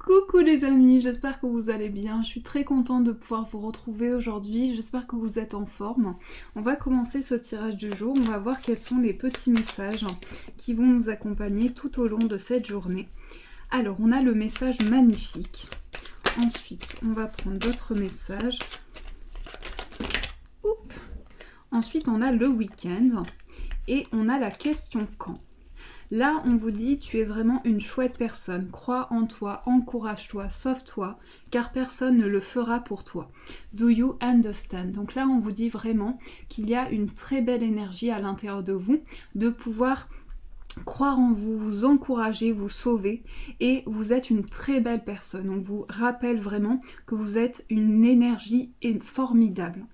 Coucou les amis, j'espère que vous allez bien. Je suis très contente de pouvoir vous retrouver aujourd'hui. J'espère que vous êtes en forme. On va commencer ce tirage du jour. On va voir quels sont les petits messages qui vont nous accompagner tout au long de cette journée. Alors, on a le message magnifique. Ensuite, on va prendre d'autres messages. Oups. Ensuite, on a le week-end. Et on a la question quand. Là, on vous dit, tu es vraiment une chouette personne. Crois en toi, encourage-toi, sauve-toi, car personne ne le fera pour toi. Do you understand? Donc là, on vous dit vraiment qu'il y a une très belle énergie à l'intérieur de vous, de pouvoir croire en vous, vous encourager, vous sauver, et vous êtes une très belle personne. On vous rappelle vraiment que vous êtes une énergie formidable.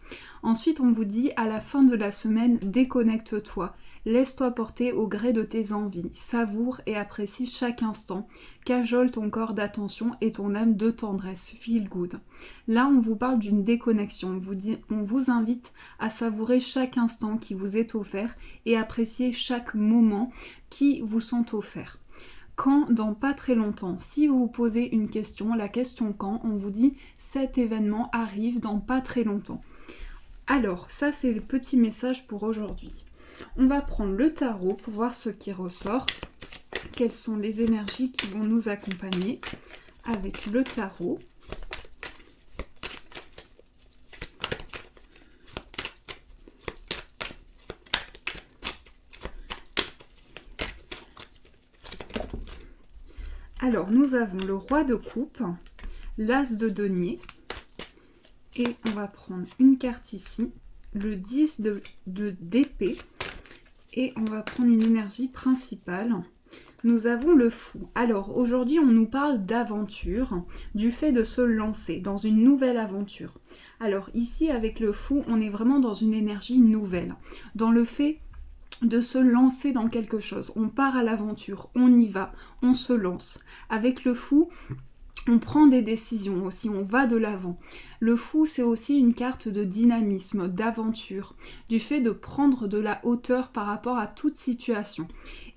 Ensuite, on vous dit, à la fin de la semaine, déconnecte-toi. Laisse-toi porter au gré de tes envies, savoure et apprécie chaque instant, cajole ton corps d'attention et ton âme de tendresse, feel good. Là, on vous parle d'une déconnexion, on vous invite à savourer chaque instant qui vous est offert et apprécier chaque moment qui vous sont offerts. Quand, dans pas très longtemps, si vous vous posez une question, la question quand, on vous dit cet événement arrive dans pas très longtemps. Alors, ça c'est le petit message pour aujourd'hui. On va prendre le tarot pour voir ce qui ressort, quelles sont les énergies qui vont nous accompagner avec le tarot. Alors, nous avons le roi de coupe, l'as de denier, et on va prendre une carte ici, le 10 d'épée, et on va prendre une énergie principale. Nous avons le fou. Alors aujourd'hui on nous parle d'aventure, du fait de se lancer dans une nouvelle aventure. Alors ici avec le fou on est vraiment dans une énergie nouvelle, dans le fait de se lancer dans quelque chose. On part à l'aventure, on y va, on se lance. Avec le fou, on prend des décisions aussi, on va de l'avant. Le fou, c'est aussi une carte de dynamisme, d'aventure, du fait de prendre de la hauteur par rapport à toute situation.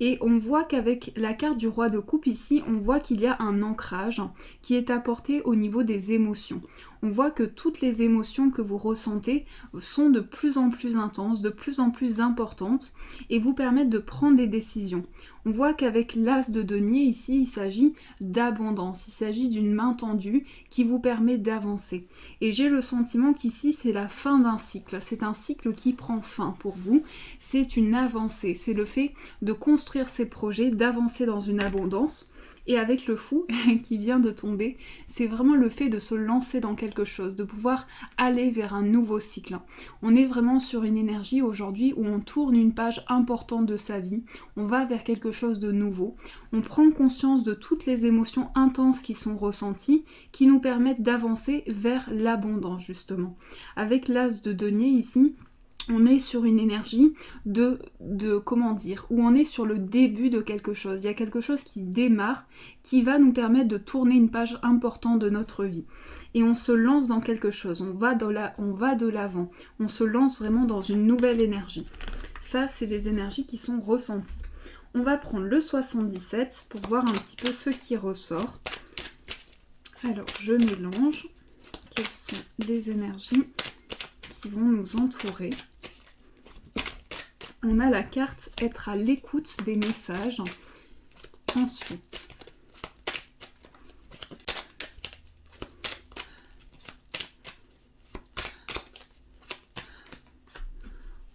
Et on voit qu'avec la carte du roi de coupe ici, on voit qu'il y a un ancrage qui est apporté au niveau des émotions. On voit que toutes les émotions que vous ressentez sont de plus en plus intenses, de plus en plus importantes et vous permettent de prendre des décisions. On voit qu'avec l'as de denier ici, il s'agit d'abondance, il s'agit d'une main tendue qui vous permet d'avancer. Et j'ai le sentiment qu'ici, c'est la fin d'un cycle. C'est un cycle qui prend fin pour vous. C'est une avancée. C'est le fait de construire ses projets, d'avancer dans une abondance. Et avec le fou qui vient de tomber, c'est vraiment le fait de se lancer dans quelque chose, de pouvoir aller vers un nouveau cycle. On est vraiment sur une énergie aujourd'hui où on tourne une page importante de sa vie, on va vers quelque chose de nouveau, on prend conscience de toutes les émotions intenses qui sont ressenties, qui nous permettent d'avancer vers l'abondance justement. Avec l'as de denier ici, on est sur une énergie où on est sur le début de quelque chose. Il y a quelque chose qui démarre, qui va nous permettre de tourner une page importante de notre vie. Et on se lance dans quelque chose, on va de l'avant, on se lance vraiment dans une nouvelle énergie. Ça, c'est les énergies qui sont ressenties. On va prendre le 77 pour voir un petit peu ce qui ressort. Alors, je mélange. Quelles sont les énergies qui vont nous entourer? On a la carte être à l'écoute des messages.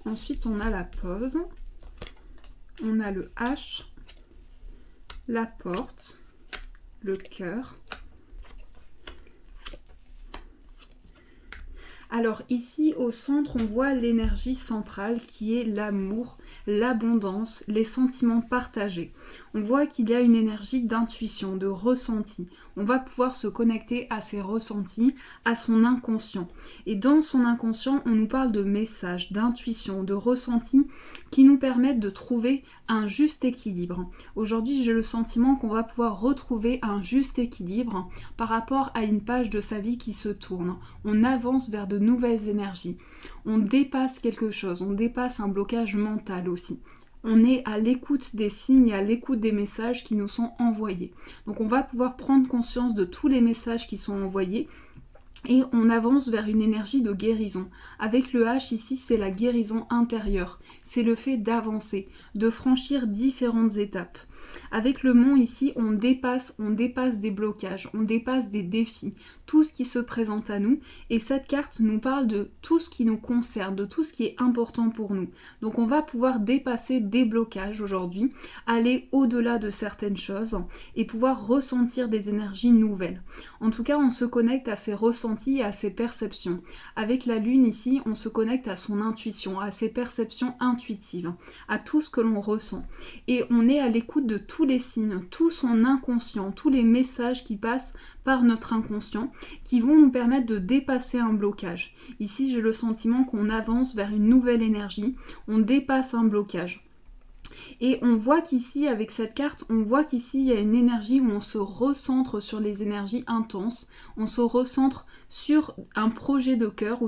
Ensuite, on a la pause. On a le H, la porte, le cœur. Alors ici au centre on voit l'énergie centrale qui est l'amour, l'abondance, les sentiments partagés. On voit qu'il y a une énergie d'intuition, de ressenti. On va pouvoir se connecter à ses ressentis, à son inconscient. Et dans son inconscient on nous parle de messages, d'intuition, de ressentis qui nous permettent de trouver un juste équilibre. Aujourd'hui j'ai le sentiment qu'on va pouvoir retrouver un juste équilibre par rapport à une page de sa vie qui se tourne. On avance vers de nouvelles énergies. On dépasse quelque chose, on dépasse un blocage mental aussi. on est à l'écoute des signes et à l'écoute des messages qui nous sont envoyés. Donc on va pouvoir prendre conscience de tous les messages qui sont envoyés et on avance vers une énergie de guérison. Avec le H ici, c'est la guérison intérieure. C'est le fait d'avancer, de franchir différentes étapes. Avec le mont ici, on dépasse des blocages, on dépasse des défis, tout ce qui se présente à nous. Et cette carte nous parle de tout ce qui nous concerne, de tout ce qui est important pour nous. Donc on va pouvoir dépasser des blocages aujourd'hui, aller au-delà de certaines choses et pouvoir ressentir des énergies nouvelles. En tout cas, on se connecte à ces ressentis et à ses perceptions. Avec la lune ici, on se connecte à son intuition, à ses perceptions intuitives, à tout ce que l'on ressent. Et on est à l'écoute de tous les signes, tout son inconscient, tous les messages qui passent par notre inconscient, qui vont nous permettre de dépasser un blocage. Ici, j'ai le sentiment qu'on avance vers une nouvelle énergie, on dépasse un blocage. Et on voit qu'ici, avec cette carte, on voit qu'ici, il y a une énergie où on se recentre sur les énergies intenses, on se recentre sur un projet de cœur ou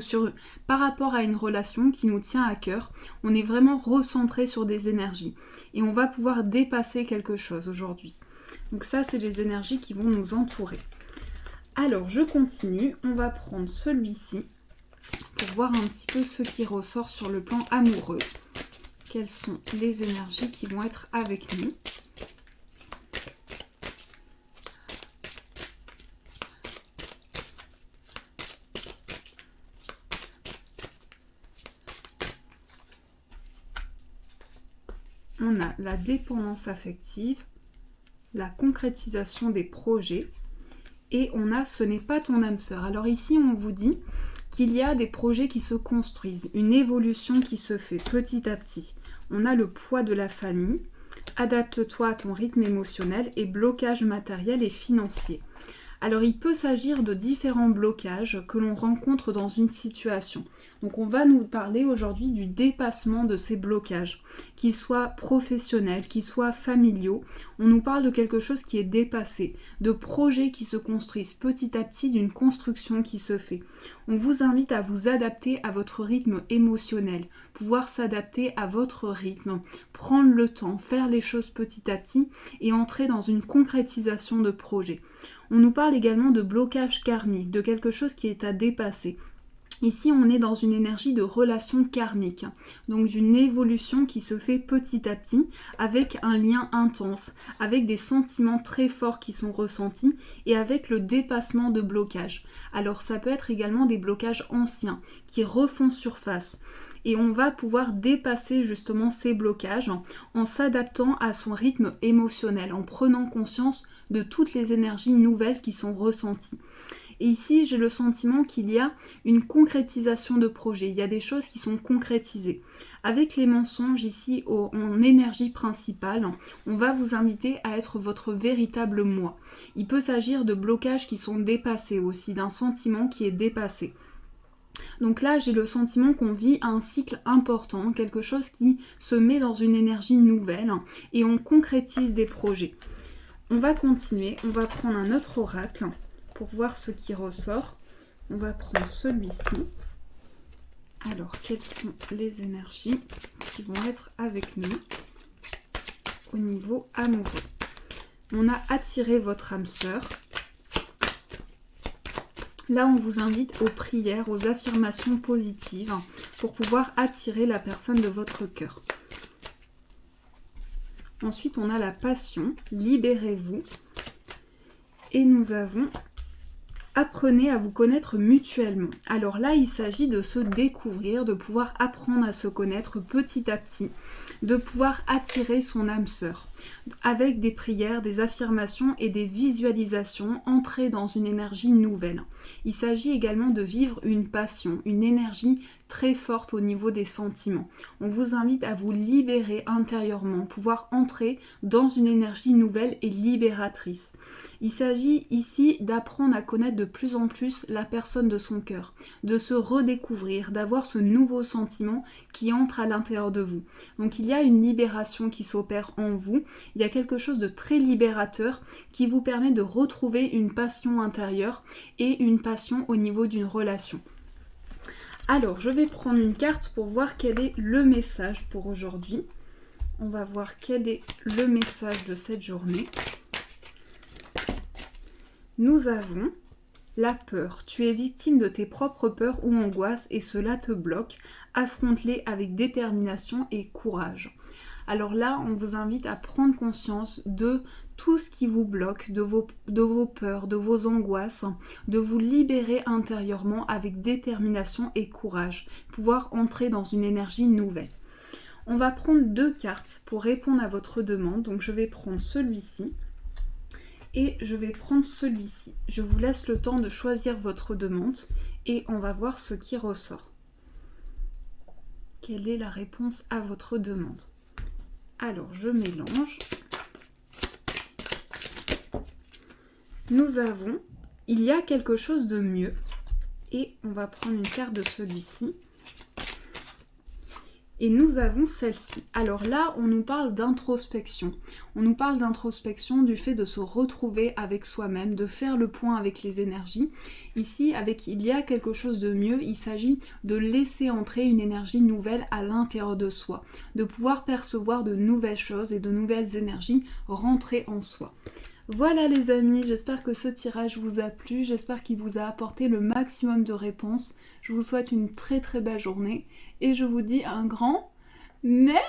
par rapport à une relation qui nous tient à cœur. On est vraiment recentré sur des énergies et on va pouvoir dépasser quelque chose aujourd'hui. Donc ça, c'est les énergies qui vont nous entourer. Alors, je continue. On va prendre celui-ci pour voir un petit peu ce qui ressort sur le plan amoureux. Quelles sont les énergies qui vont être avec nous. On a la dépendance affective, la concrétisation des projets et on a ce n'est pas ton âme sœur. Alors ici, on vous dit qu'il y a des projets qui se construisent, une évolution qui se fait petit à petit. On a le poids de la famille, adapte-toi à ton rythme émotionnel et blocage matériel et financier. Alors il peut s'agir de différents blocages que l'on rencontre dans une situation. Donc on va nous parler aujourd'hui du dépassement de ces blocages, qu'ils soient professionnels, qu'ils soient familiaux. On nous parle de quelque chose qui est dépassé, de projets qui se construisent petit à petit, d'une construction qui se fait. On vous invite à vous adapter à votre rythme émotionnel, pouvoir s'adapter à votre rythme, prendre le temps, faire les choses petit à petit et entrer dans une concrétisation de projet. On nous parle également de blocage karmique, de quelque chose qui est à dépasser. Ici, on est dans une énergie de relation karmique, donc d'une évolution qui se fait petit à petit, avec un lien intense, avec des sentiments très forts qui sont ressentis et avec le dépassement de blocages. Alors ça peut être également des blocages anciens qui refont surface. Et on va pouvoir dépasser justement ces blocages en s'adaptant à son rythme émotionnel, en prenant conscience de toutes les énergies nouvelles qui sont ressenties. Et ici, j'ai le sentiment qu'il y a une concrétisation de projet. Il y a des choses qui sont concrétisées. Avec les mensonges ici en énergie principale, on va vous inviter à être votre véritable moi. Il peut s'agir de blocages qui sont dépassés aussi, d'un sentiment qui est dépassé. Donc là, j'ai le sentiment qu'on vit un cycle important, quelque chose qui se met dans une énergie nouvelle et on concrétise des projets. On va continuer, on va prendre un autre oracle pour voir ce qui ressort. On va prendre celui-ci. Alors, quelles sont les énergies qui vont être avec nous au niveau amoureux? On a attiré votre âme sœur. Là, on vous invite aux prières, aux affirmations positives pour pouvoir attirer la personne de votre cœur. Ensuite, on a la passion, libérez-vous. Et nous avons apprenez à vous connaître mutuellement. Alors là, il s'agit de se découvrir, de pouvoir apprendre à se connaître petit à petit, de pouvoir attirer son âme sœur. Avec des prières, des affirmations et des visualisations, entrer dans une énergie nouvelle. Il s'agit également de vivre une passion, une énergie très forte au niveau des sentiments. On vous invite à vous libérer intérieurement, pouvoir entrer dans une énergie nouvelle et libératrice. Il s'agit ici d'apprendre à connaître de plus en plus la personne de son cœur, de se redécouvrir, d'avoir ce nouveau sentiment qui entre à l'intérieur de vous. Donc il y a une libération qui s'opère en vous, il y a quelque chose de très libérateur qui vous permet de retrouver une passion intérieure et une passion au niveau d'une relation. Alors, je vais prendre une carte pour voir quel est le message pour aujourd'hui. On va voir quel est le message de cette journée. Nous avons la peur. Tu es victime de tes propres peurs ou angoisses et cela te bloque. Affronte-les avec détermination et courage. Alors là, on vous invite à prendre conscience de tout ce qui vous bloque, de vos peurs, de vos angoisses, de vous libérer intérieurement avec détermination et courage, pouvoir entrer dans une énergie nouvelle. On va prendre 2 cartes pour répondre à votre demande. Donc je vais prendre celui-ci et je vais prendre celui-ci. Je vous laisse le temps de choisir votre demande et on va voir ce qui ressort. Quelle est la réponse à votre demande? Alors je mélange. Nous avons « Il y a quelque chose de mieux » et on va prendre une carte de celui-ci. Et nous avons celle-ci. Alors là, on nous parle d'introspection. On nous parle d'introspection, du fait de se retrouver avec soi-même, de faire le point avec les énergies. Ici, avec « il y a quelque chose de mieux », il s'agit de laisser entrer une énergie nouvelle à l'intérieur de soi, de pouvoir percevoir de nouvelles choses et de nouvelles énergies rentrer en soi. Voilà les amis, j'espère que ce tirage vous a plu, j'espère qu'il vous a apporté le maximum de réponses. Je vous souhaite une très très belle journée et je vous dis un grand merci.